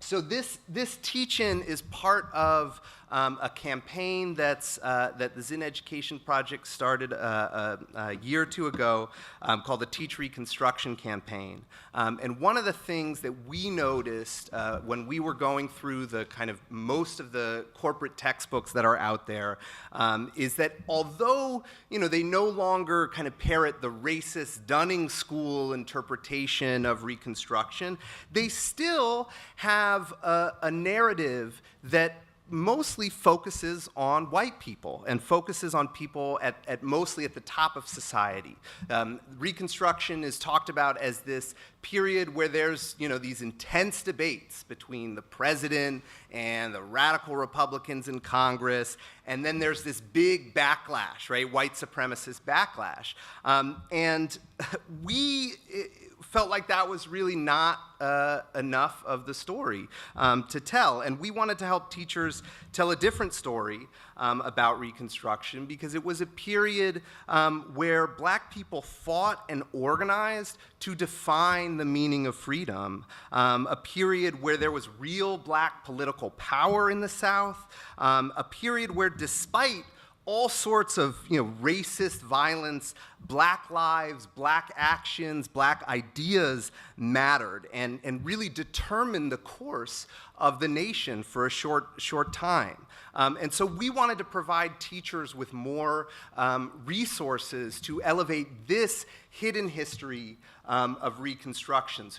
So this teach-in is part of a campaign that the Zinn Education Project started a year or two ago called the Teach Reconstruction Campaign. And one of the things that we noticed when we were going through the kind of most of the corporate textbooks that are out there is that although they no longer kind of parrot the racist Dunning School interpretation of Reconstruction, they still have a narrative that mostly focuses on white people and focuses on people at mostly at the top of society. Reconstruction is talked about as this period where there's these intense debates between the president and the radical Republicans in Congress, and then there's this big backlash, right, white supremacist backlash. And we felt like that was really not enough of the story to tell. And we wanted to help teachers tell a different story about Reconstruction, because it was a period where black people fought and organized to define the meaning of freedom, a period where there was real black political power in the South, a period where despite all sorts of racist violence, black lives, black actions, black ideas mattered and really determined the course of the nation for a short time. And so we wanted to provide teachers with more resources to elevate this hidden history of Reconstruction.